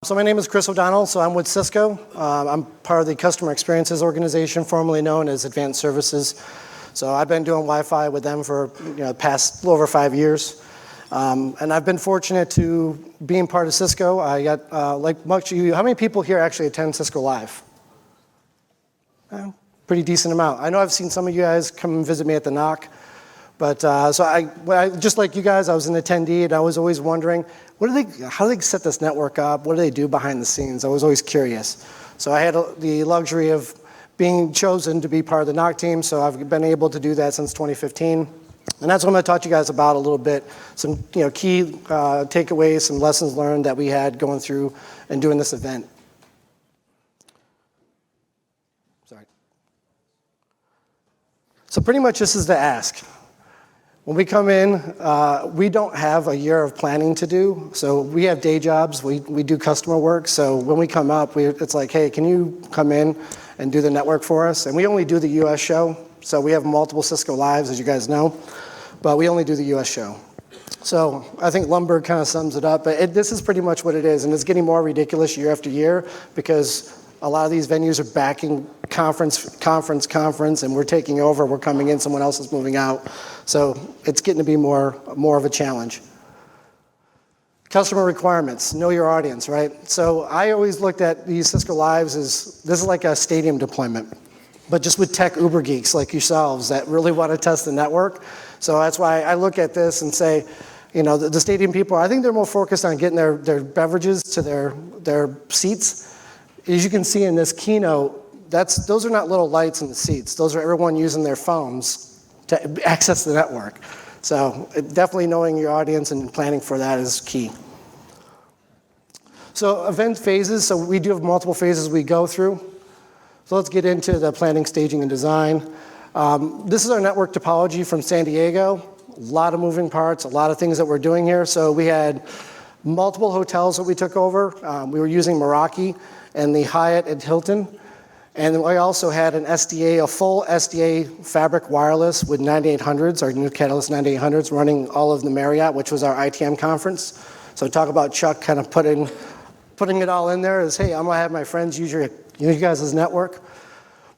So my name is Chris O'Donnell, so I'm with Cisco. I'm part of the Customer Experiences organization, formerly known as Advanced Services. So I've been doing Wi-Fi with them for the past little over 5 years. And I've been fortunate to being part of Cisco. I got, like much of you, how many people here actually attend Cisco Live? Pretty decent amount. I know I've seen some of you guys come and visit me at the NOC. But so I, just like you guys, I was an attendee, and I was always wondering, how do they set this network up? What do they do behind the scenes? I was always curious. So I had the luxury of being chosen to be part of the NOC team, so I've been able to do that since 2015. And that's what I'm going to talk to you guys about a little bit. Some key takeaways, some lessons learned that we had going through and doing this event. Sorry. So pretty much this is the ask. When we come in, we don't have a year of planning to do. So we have day jobs. We do customer work. So when we come up, it's like, hey, can you come in and do the network for us? And we only do the US show. So we have multiple Cisco Lives, as you guys know. But we only do the US show. So I think Lumberg kind of sums it up. But this is pretty much what it is. And it's getting more ridiculous year after year because a lot of these venues are backing conference, and we're taking over. We're coming in, someone else is moving out. So it's getting to be more of a challenge. Customer requirements, know your audience, right? So I always looked at these Cisco Lives as, this is like a stadium deployment, but just with tech uber geeks like yourselves that really want to test the network. So that's why I look at this and say, the stadium people, I think they're more focused on getting their beverages to their seats. As you can see in this keynote, those are not little lights in the seats. Those are everyone using their phones to access the network. So definitely knowing your audience and planning for that is key. So event phases, so we do have multiple phases we go through. So let's get into the planning, staging, and design. This is our network topology from San Diego. A lot of moving parts, a lot of things that we're doing here. So we had multiple hotels that we took over. We were using Meraki and the Hyatt at Hilton. And we also had an SDA, a full SDA fabric wireless with 9800s, our new Catalyst 9800s, running all of the Marriott, which was our ITM conference. So talk about Chuck kind of putting it all in there as, hey, I'm gonna have my friends use you guys' network.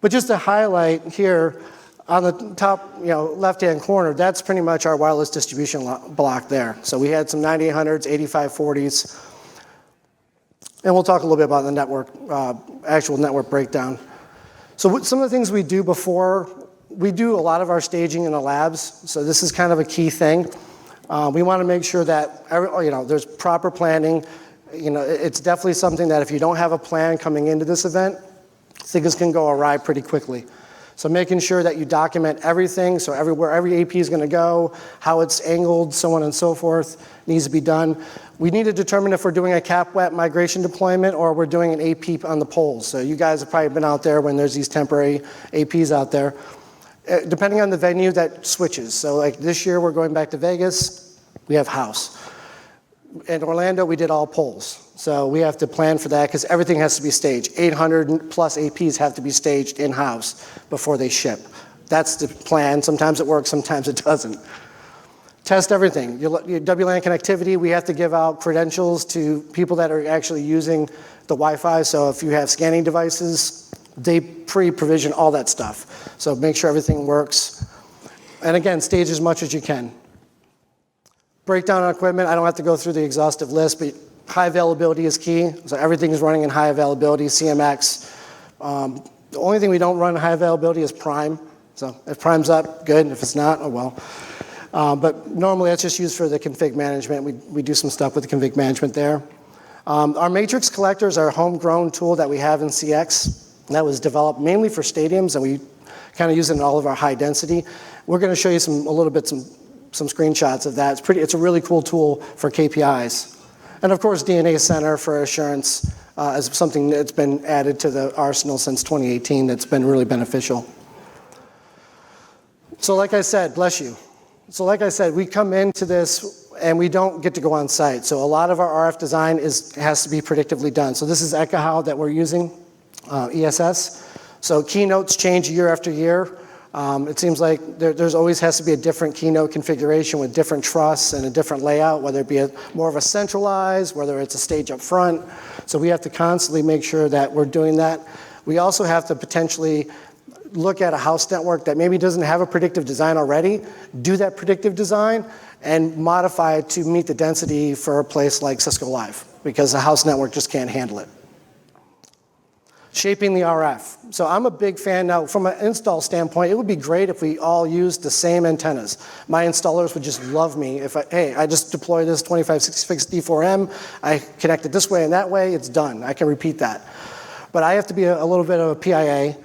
But just to highlight here, on the top left-hand corner, that's pretty much our wireless distribution block there. So we had some 9800s, 8540s, and we'll talk a little bit about the network, actual network breakdown. So some of the things we do before, we do a lot of our staging in the labs. So this is kind of a key thing. We want to make sure that there's proper planning. It's definitely something that if you don't have a plan coming into this event, things can go awry pretty quickly. So making sure that you document everything, so where every AP is going to go, how it's angled, so on and so forth, needs to be done. We need to determine if we're doing a CapWAP migration deployment or we're doing an AP on the poles. So you guys have probably been out there when there's these temporary APs out there. Depending on the venue, that switches. So like this year, we're going back to Vegas, we have house. In Orlando, we did all poles. So we have to plan for that because everything has to be staged. 800 plus APs have to be staged in-house before they ship. That's the plan. Sometimes it works, sometimes it doesn't. Test everything. Your WLAN connectivity, we have to give out credentials to people that are actually using the Wi-Fi. So if you have scanning devices, they pre-provision all that stuff. So make sure everything works. And again, stage as much as you can. Breakdown on equipment, I don't have to go through the exhaustive list, but high availability is key. So everything is running in high availability, CMX. The only thing we don't run in high availability is Prime. So if Prime's up, good. If it's not, oh well. But normally that's just used for the config management. We do some stuff with the config management there. Our matrix collector is our homegrown tool that we have in CX. That was developed mainly for stadiums, and we kind of use it in all of our high density. We're going to show you some screenshots of that. It's a really cool tool for KPIs. And of course, DNA Center for assurance is something that's been added to the arsenal since 2018 that's been really beneficial. So like I said, bless you. So like I said, we come into this and we don't get to go on site. So a lot of our RF design has to be predictively done. So this is Ekahau that we're using, ESS. So keynotes change year after year. It seems like there's always has to be a different Keynote configuration with different truss and a different layout, whether it be more of a centralized, whether it's a stage up front. So we have to constantly make sure that we're doing that. We also have to potentially look at a house network that maybe doesn't have a predictive design already, do that predictive design, and modify it to meet the density for a place like Cisco Live, because the house network just can't handle it. Shaping the RF. So I'm a big fan now, from an install standpoint, it would be great if we all used the same antennas. My installers would just love me if I just deploy this 2566 D4M, I connect it this way and that way, it's done. I can repeat that. But I have to be a little bit of a PIA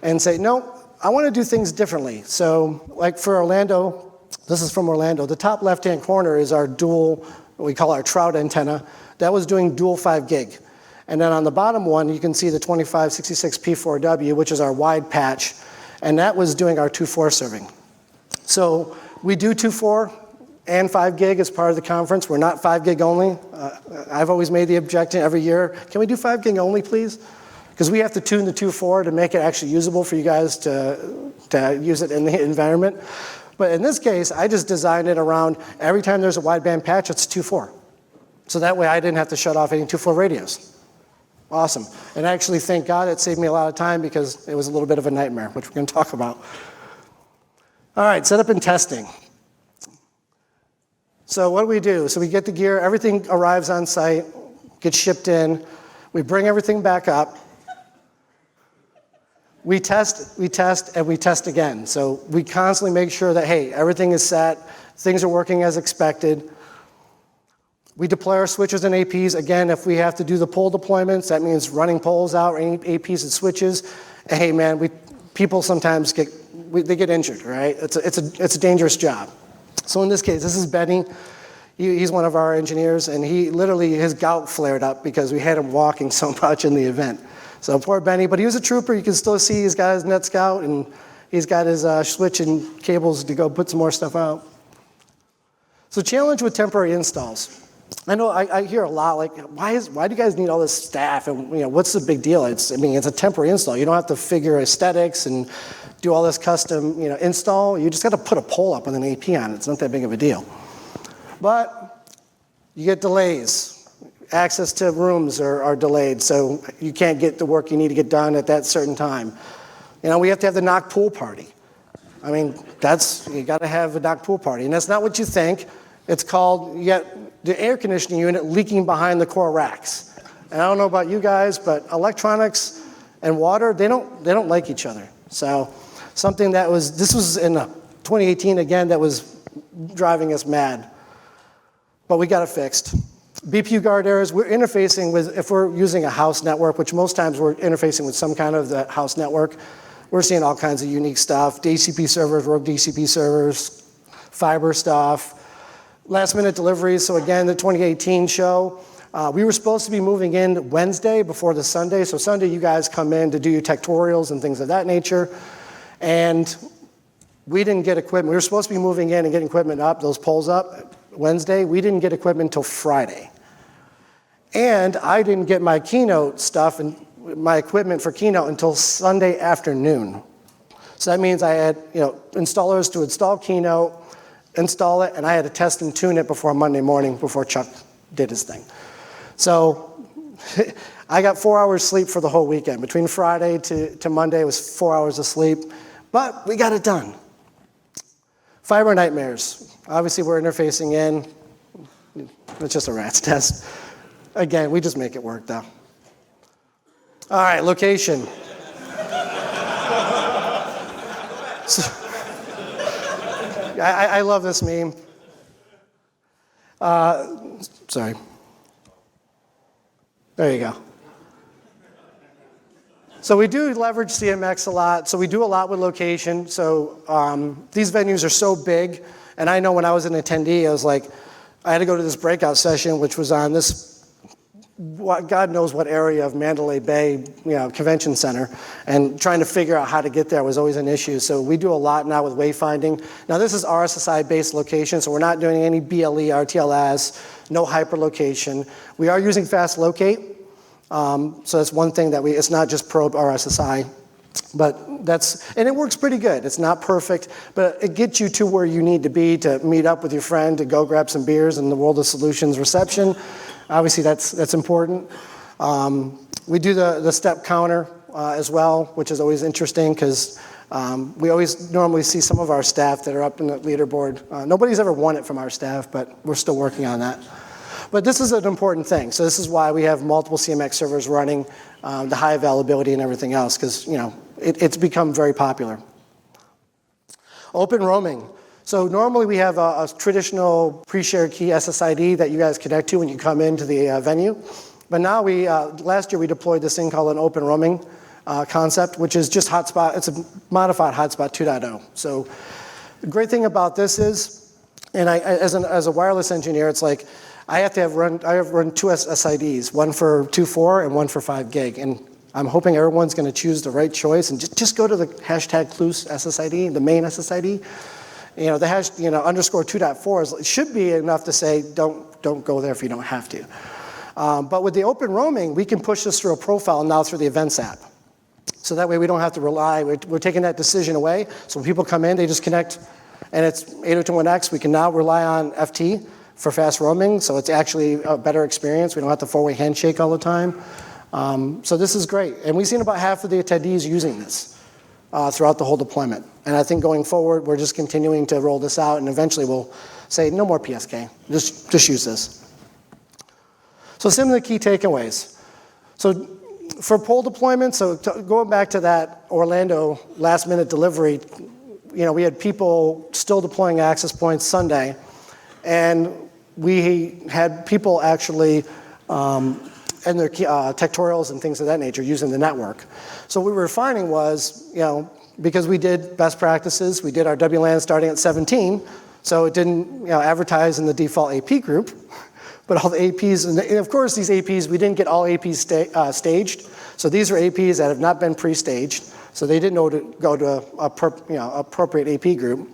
and say, no, I want to do things differently. So like for Orlando, this is from Orlando, the top left-hand corner is our dual, what we call our Trout antenna. That was doing dual 5 gig. And then on the bottom one, you can see the 2566 P4W, which is our wide patch, and that was doing our 2.4 serving. So we do 2.4 and 5 gig as part of the conference. We're not 5 gig only. I've always made the objection every year, can we do 5 gig only, please? Because we have to tune the 2.4 to make it actually usable for you guys to use it in the environment. But in this case, I just designed it around every time there's a wideband patch, it's 2.4. So that way I didn't have to shut off any 2.4 radios. Awesome. And actually, thank God, it saved me a lot of time because it was a little bit of a nightmare, which we're going to talk about. All right, setup and testing. So what do? So we get the gear, everything arrives on site, gets shipped in, we bring everything back up, we test, and we test again. So we constantly make sure that, hey, everything is set, things are working as expected. We deploy our switches and APs. Again, if we have to do the pole deployments, that means running poles out, or any APs and switches. And hey, man, people sometimes get injured, right? It's a dangerous job. So in this case, this is Benny. He's one of our engineers, and he literally, his gout flared up because we had him walking so much in the event. So poor Benny, but he was a trooper. You can still see he's got his NetScout, and he's got his switch and cables to go put some more stuff out. So challenge with temporary installs. I know I hear a lot like, why do you guys need all this staff, and what's the big deal? It's a temporary install. You don't have to figure aesthetics and do all this custom install. You just got to put a pole up with an AP on it. It's not that big of a deal. But you get delays. Access to rooms are delayed, so you can't get the work you need to get done at that certain time. We have to have the knock pool party. You got to have a knock pool party, and that's not what you think. It's called, the air conditioning unit leaking behind the core racks. And I don't know about you guys, but electronics and water, they don't like each other. So something this was in 2018 again, that was driving us mad. But we got it fixed. BPU guard errors, we're interfacing with, if we're using a house network, which most times we're interfacing with some kind of the house network, we're seeing all kinds of unique stuff, DCP servers, rogue DCP servers, fiber stuff, last minute deliveries. So again, the 2018 show, we were supposed to be moving in Wednesday before the Sunday. So Sunday you guys come in to do your tutorials and things of that nature. And we didn't get equipment. We were supposed to be moving in and getting equipment up, those poles up Wednesday. We didn't get equipment until Friday. And I didn't get my Keynote stuff and my equipment for Keynote until Sunday afternoon. So that means I had installers to install Keynote, install it, and I had to test and tune it before Monday morning, before Chuck did his thing. So I got 4 hours sleep for the whole weekend. Between Friday to Monday, it was 4 hours of sleep, but we got it done. Fiber nightmares. Obviously, we're interfacing in. It's just a rat's test. Again, we just make it work, though. All right, location. I love this meme. Sorry. There you go. So we do leverage CMX a lot. So we do a lot with location. So these venues are so big. And I know when I was an attendee, I was like, I had to go to this breakout session, which was on this, God knows what area of Mandalay Bay, convention center, and trying to figure out how to get there was always an issue. So we do a lot now with wayfinding. Now this is RSSI-based location, so we're not doing any BLE, RTLS, no hyperlocation. We are using fast locate, so that's one thing that it's not just probe RSSI. And it works pretty good. It's not perfect, but it gets you to where you need to be to meet up with your friend, to go grab some beers in the World of Solutions reception. Obviously, that's important. We do the step counter as well, which is always interesting because we always normally see some of our staff that are up in the leaderboard. Nobody's ever won it from our staff, but we're still working on that. But this is an important thing. So this is why we have multiple CMX servers running, the high availability and everything else, because it's become very popular. Open roaming. So normally we have a traditional pre-shared key SSID that you guys connect to when you come into the venue. But now last year we deployed this thing called an open roaming concept, which is just hotspot. It's a modified hotspot 2.0. So the great thing about this is, and as a wireless engineer, it's like I have run two SSIDs, one for 2.4 and one for 5 gig. And I'm hoping everyone's going to choose the right choice and just go to the hashtag clues SSID, the main SSID. The hash, underscore 2.4 should be enough to say don't go there if you don't have to. But with the open roaming, we can push this through a profile now through the events app. So that way we don't have to rely, we're taking that decision away. So when people come in, they just connect, and it's 802.1x. We can now rely on FT for fast roaming, so it's actually a better experience. We don't have to four-way handshake all the time. So this is great. And we've seen about half of the attendees using this throughout the whole deployment. And I think going forward, we're just continuing to roll this out, and eventually we'll say no more PSK. Just use this. So some of the key takeaways. So for poll deployment, going back to that Orlando last-minute delivery, we had people still deploying access points Sunday, and we had people actually and their tectorials and things of that nature using the network. So what we were finding was, because we did best practices, we did our WLAN starting at 17, so it didn't advertise in the default AP group, but all the APs, and of course these APs, we didn't get all APs staged, so these are APs that have not been pre-staged, so they didn't know to go to appropriate AP group.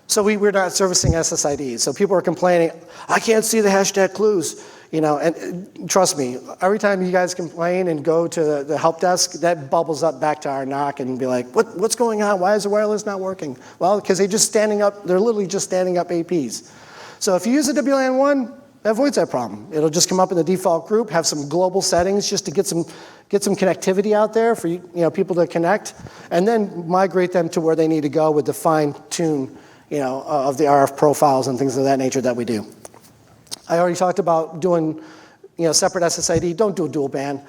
So we're not servicing SSIDs. So people are complaining, I can't see the hashtag clues. And trust me, every time you guys complain and go to the help desk, that bubbles up back to our NOC and be like, what's going on? Why is the wireless not working? Well, because they're literally just standing up APs. So if you use a WLAN 1, that avoids that problem. It'll just come up in the default group, have some global settings just to get some connectivity out there for people to connect, and then migrate them to where they need to go with the fine tune of the RF profiles and things of that nature that we do. I already talked about doing, separate SSID. Don't do a dual band.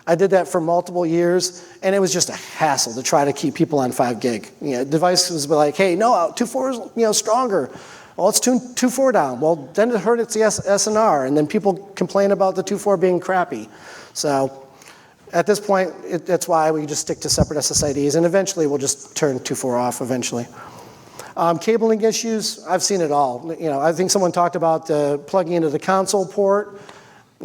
I did that for multiple years, and it was just a hassle to try to keep people on 5 gig. Devices were like, hey, no, 2.4 is stronger. Well, let's tune 2.4 down. Well, then it hurt its the SNR, and then people complain about the 2.4 being crappy. So at this point, that's why we just stick to separate SSIDs, and eventually we'll just turn 2.4 off eventually. Cabling issues, I've seen it all. I think someone talked about plugging into the console port.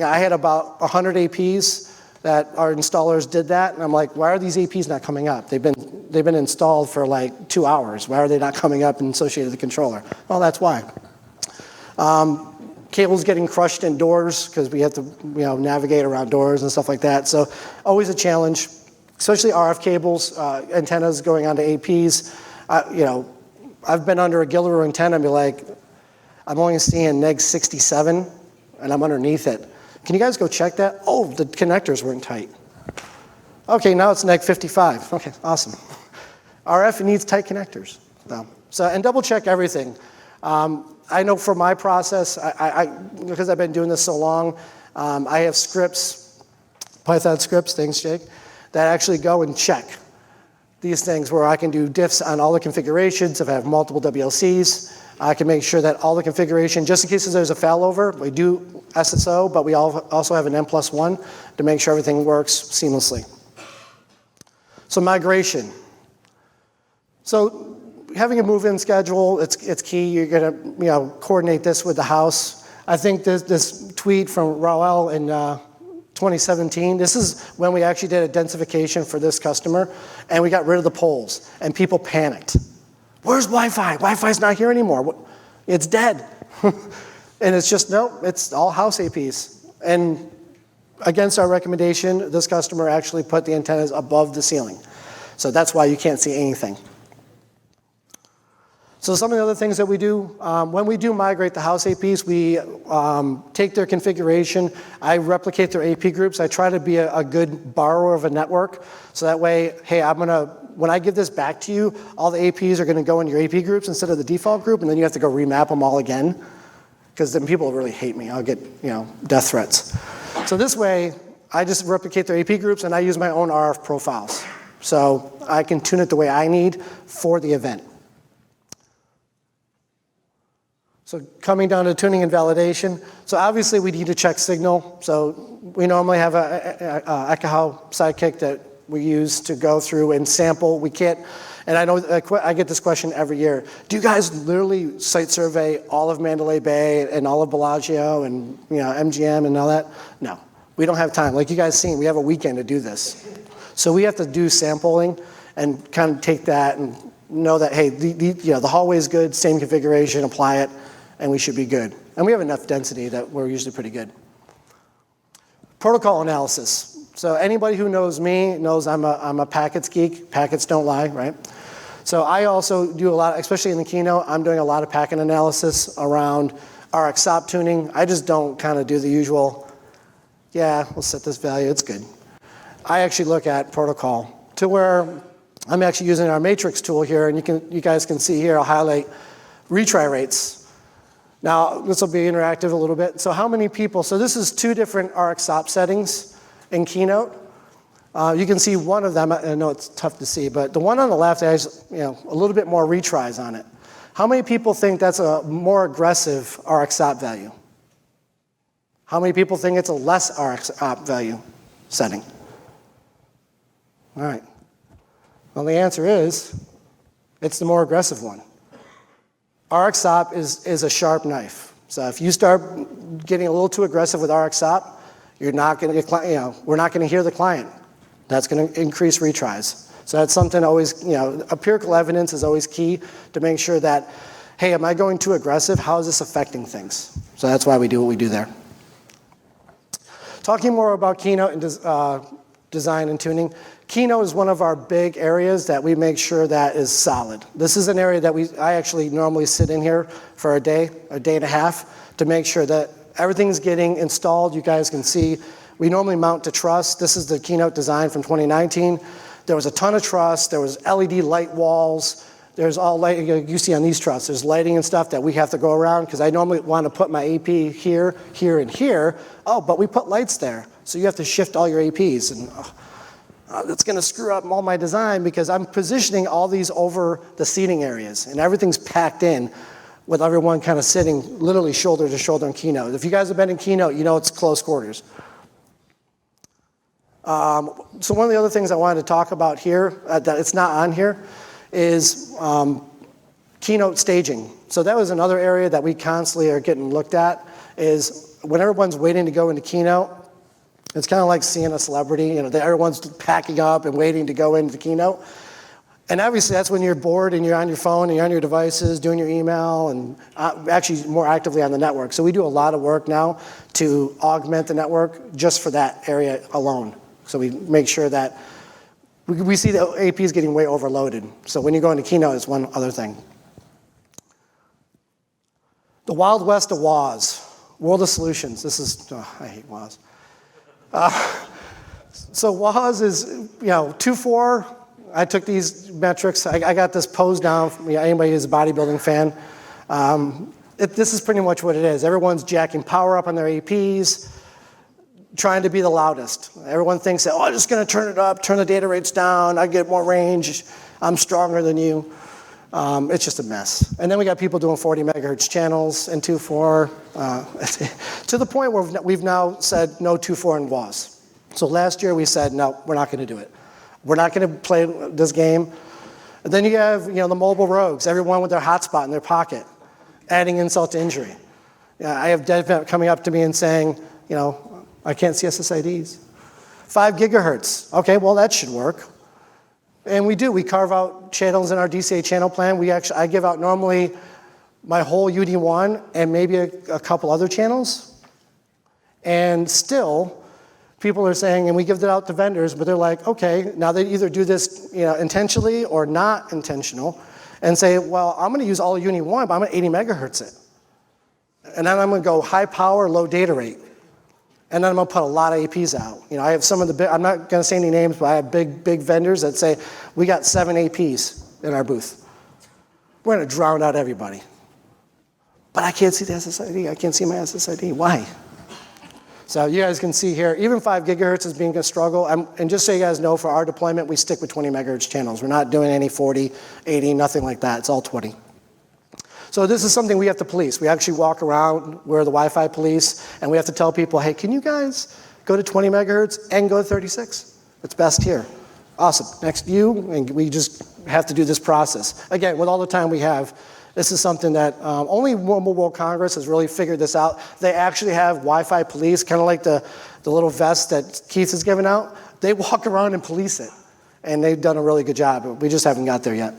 I had about 100 APs that our installers did that, and I'm like, why are these APs not coming up? They've been installed for like 2 hours. Why are they not coming up and associated with the controller? Well, that's why. Cables getting crushed in doors because we have to navigate around doors and stuff like that. So always a challenge, especially RF cables, antennas going onto APs. I've been under a Gilliver antenna and be like, I'm only seeing neg 67 and I'm underneath it. Can you guys go check that? Oh, the connectors weren't tight. Okay, now it's neg 55. Okay, awesome. RF needs tight connectors. So and double check everything. I know for my process, because I've been doing this so long, I have scripts, Python scripts, thanks Jake, that actually go and check these things where I can do diffs on all the configurations. If I have multiple WLCs, I can make sure that all the configuration, just in case there's a failover, we do SSO, but we also have an N+1 to make sure everything works seamlessly. So migration. So having a move-in schedule, it's key. You're gonna coordinate this with the house. I think this tweet from Raul in 2017, this is when we actually did a densification for this customer, and we got rid of the poles, and people panicked. Where's Wi-Fi? Wi-Fi's not here anymore. It's dead. And it's just, no, it's all house APs. And against our recommendation, this customer actually put the antennas above the ceiling. So that's why you can't see anything. So some of the other things that we do, when we do migrate the house APs, we take their configuration. I replicate their AP groups. I try to be a good borrower of a network. So that way, hey, when I give this back to you, all the APs are going to go in your AP groups instead of the default group, and then you have to go remap them all again, because then people really hate me. I'll get death threats. So this way, I just replicate their AP groups, and I use my own RF profiles. So I can tune it the way I need for the event. So coming down to tuning and validation. So obviously we need to check signal. So we normally have a Ekahau sidekick that we use to go through and sample. We can't, and I know I get this question every year. Do you guys literally site survey all of Mandalay Bay and all of Bellagio and MGM and all that? No, we don't have time. Like you guys seen, we have a weekend to do this. So we have to do sampling and kind of take that and know that, hey, the hallway is good, same configuration, apply it, and we should be good. And we have enough density that we're usually pretty good. Protocol analysis. So anybody who knows me knows I'm a packets geek. Packets don't lie, right? So I also do a lot, especially in the Keynote, I'm doing a lot of packet analysis around RXTOP tuning. I just don't kind of do the usual, yeah, we'll set this value, it's good. I actually look at protocol to where I'm actually using our matrix tool here, and you guys can see here, I'll highlight retry rates. Now, this will be interactive a little bit. So how many people, so this is 2 different RXTOP settings in Keynote. You can see one of them, I know it's tough to see, but the one on the left has a little bit more retries on it. How many people think that's a more aggressive RXTOP value? How many people think it's a less RXTOP value setting? All right. Well, the answer is, it's the more aggressive one. RXTOP is a sharp knife. So if you start getting a little too aggressive with RXTOP, you're not going to get, we're not going to hear the client. That's going to increase retries. So that's something always, empirical evidence is always key to make sure that, hey, am I going too aggressive? How is this affecting things? So that's why we do what we do there. Talking more about Keynote and design and tuning. Keynote is one of our big areas that we make sure that is solid. This is an area that I actually normally sit in here for a day and a half to make sure that everything's getting installed. You guys can see we normally mount to truss. This is the Keynote design from 2019. There was a ton of truss. There was LED light walls. There's all light, you see on these truss, there's lighting and stuff that we have to go around because I normally want to put my AP here, here, and here. Oh, but we put lights there. So you have to shift all your APs. And that's going to screw up all my design because I'm positioning all these over the seating areas and everything's packed in with everyone kind of sitting literally shoulder to shoulder in Keynote. If you guys have been in Keynote, you know it's close quarters. So one of the other things I wanted to talk about here that it's not on here is Keynote Staging. So that was another area that we constantly are getting looked at is when everyone's waiting to go into Keynote, it's kind of like seeing a celebrity, everyone's packing up and waiting to go into the Keynote. And obviously that's when you're bored and you're on your phone and you're on your devices doing your email and actually more actively on the network. So we do a lot of work now to augment the network just for that area alone. So we make sure that we see the APs getting way overloaded. So when you go into Keynote, it's one other thing. The Wild West of WAS, World of Solutions. This is, I hate WAS. So WAS is, 2.4. I took these metrics. I got this posed down. Anybody who's a bodybuilding fan. This is pretty much what it is. Everyone's jacking power up on their APs, trying to be the loudest. Everyone thinks that, I'm just going to turn it up, turn the data rates down, I get more range, I'm stronger than you. It's just a mess. And then we got people doing 40 megahertz channels in 2.4, to the point where we've now said no 2.4 in WAS. So last year we said, no, we're not going to do it. We're not going to play this game. And then you have the mobile rogues, everyone with their hotspot in their pocket, adding insult to injury. I have dev coming up to me and saying, I can't see SSIDs. 5 gigahertz. Okay, well, that should work. And we do. We carve out channels in our DCA channel plan. I give out normally my whole UD1 and maybe a couple other channels. And still, People are saying, and we give that out to vendors, but they're like, okay, now they either do this intentionally or not intentional, and say, well, I'm going to use all Uni 1, but I'm going to 80 megahertz it. And then I'm going to go high power, low data rate. And then I'm going to put a lot of APs out. I have some of the big, I'm not going to say any names, but I have big vendors that say, we got 7 APs in our booth. We're going to drown out everybody. But I can't see the SSID. I can't see my SSID. Why? So you guys can see here, even 5 gigahertz is being a struggle. And just so you guys know, for our deployment, we stick with 20 megahertz channels. We're not doing any 40, 80, nothing like that. It's all 20. So this is something we have to police. We actually walk around, we're the Wi-Fi police, and we have to tell people, hey, can you guys go to 20 megahertz and go to 36? It's best here. Awesome. Next to you, and we just have to do this process. Again, with all the time we have, this is something that only Mobile World Congress has really figured this out. They actually have Wi-Fi police, kind of like the little vest that Keith has given out. They walk around and police it, and they've done a really good job, but we just haven't got there yet.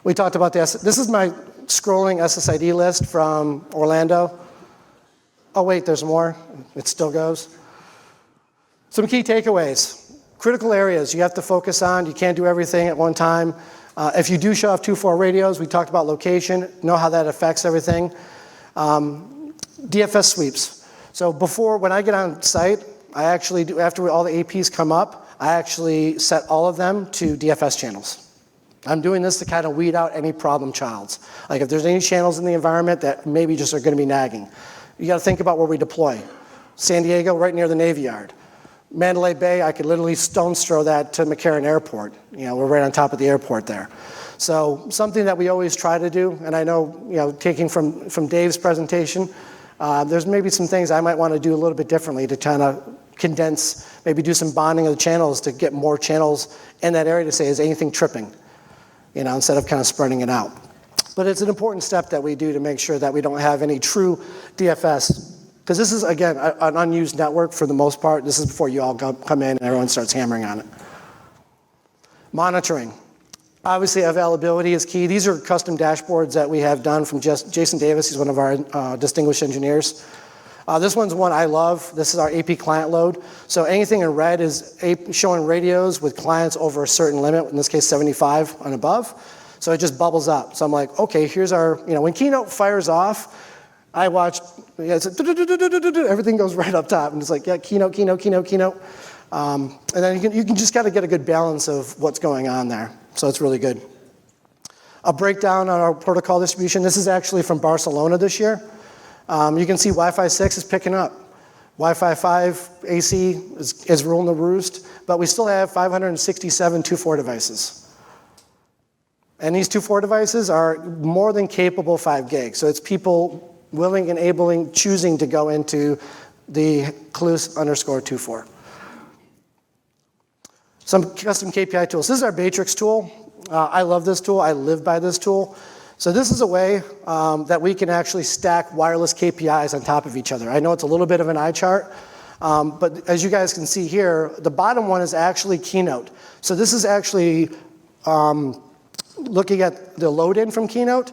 We talked about this. This is my scrolling SSID list from Orlando. Oh wait, there's more. It still goes. Some key takeaways. Critical areas you have to focus on. You can't do everything at one time. If you do show off 2.4 radios, we talked about location, know how that affects everything. DFS sweeps. So before, when I get on site, I actually do, after all the APs come up, I actually set all of them to DFS channels. I'm doing this to kind of weed out any problem childs. Like if there's any channels in the environment that maybe just are going to be nagging. You got to think about where we deploy. San Diego, right near the Navy Yard. Mandalay Bay, I could literally stone's throw that to McCarran Airport. We're right on top of the airport there. So something that we always try to do, and I know, taking from Dave's presentation, there's maybe some things I might want to do a little bit differently to kind of condense, maybe do some bonding of the channels to get more channels in that area to say, is anything tripping? Instead of kind of spreading it out. But it's an important step that we do to make sure that we don't have any true DFS. Because this is, again, an unused network for the most part. This is before you all come in and everyone starts hammering on it. Monitoring. Obviously, availability is key. These are custom dashboards that we have done from Jason Davis. He's one of our distinguished engineers. This one's one I love. This is our AP client load. So anything in red is showing radios with clients over a certain limit, in this case 75 and above. So it just bubbles up. So I'm like, okay, here's our, when Keynote fires off, I watch, everything goes right up top. And it's like, yeah, Keynote. And then you can just kind of get a good balance of what's going on there. So it's really good. A breakdown on our protocol distribution. This is actually from Barcelona this year. You can see Wi-Fi 6 is picking up. Wi-Fi 5 AC is ruling the roost, but we still have 567 2.4 devices. And these 2.4 devices are more than capable 5 gig. So it's people willing, enabling, choosing to go into the _2.4. Some custom Kpi tools. This is our Matrix tool. I love this tool. I live by this tool. So this is a way that we can actually stack wireless KPIs on top of each other. I know it's a little bit of an eye chart, but as you guys can see here, the bottom one is actually Keynote. So this is actually looking at the load in from Keynote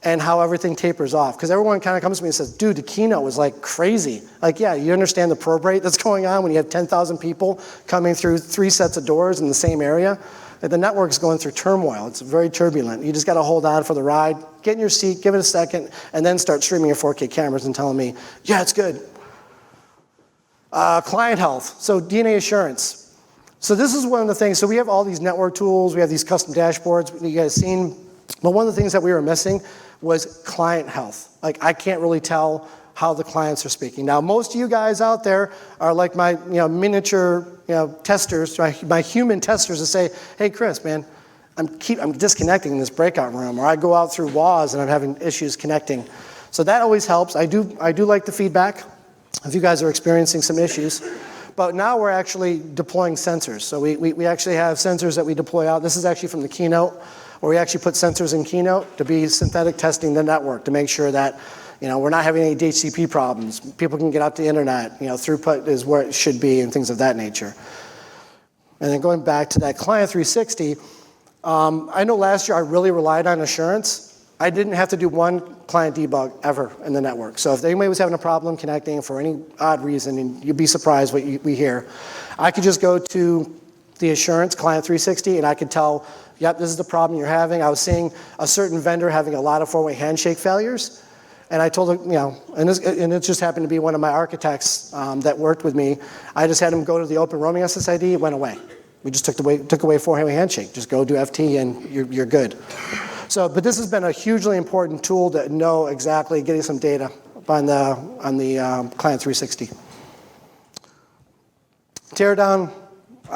and how everything tapers off. Because everyone kind of comes to me and says, dude, the Keynote was like crazy. Like, yeah, you understand the probe rate that's going on when you have 10,000 people coming through 3 sets of doors in the same area. The network's going through turmoil. It's very turbulent. You just got to hold on for the ride, get in your seat, give it a second, and then start streaming your 4K cameras and telling me, yeah, it's good. Client health, so DNA assurance. So this is one of the things, so we have all these network tools, we have these custom dashboards, you guys seen, but one of the things that we were missing was client health. Like, I can't really tell how the clients are speaking. Now, most of you guys out there are like my miniature testers, my human testers to say, hey, Chris, man, I'm disconnecting in this breakout room, or I go out through WAS and I'm having issues connecting. So that always helps. I do like the feedback if you guys are experiencing some issues. But now we're actually deploying sensors. So we actually have sensors that we deploy out. This is actually from the Keynote, where we actually put sensors in Keynote to be synthetic testing the network to make sure that we're not having any DHCP problems. People can get out the internet. Throughput is where it should be and things of that nature. And then going back to that Client 360, I know last year I really relied on assurance. I didn't have to do one client debug ever in the network. So if anybody was having a problem connecting for any odd reason, and you'd be surprised what we hear, I could just go to the assurance client 360 and I could tell, yep, this is the problem you're having. I was seeing a certain vendor having a lot of four-way handshake failures. And I told him, and it just happened to be one of my architects that worked with me. I just had him go to the open roaming SSID, it went away. We just took away four-way handshake. Just go do FT and you're good. So, but this has been a hugely important tool to know exactly getting some data on the client 360. Teardown,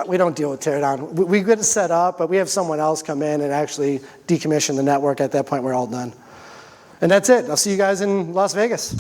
we don't deal with teardown. We get it set up, but we have someone else come in and actually decommission the network. At that point, we're all done. And that's it. I'll see you guys in Las Vegas.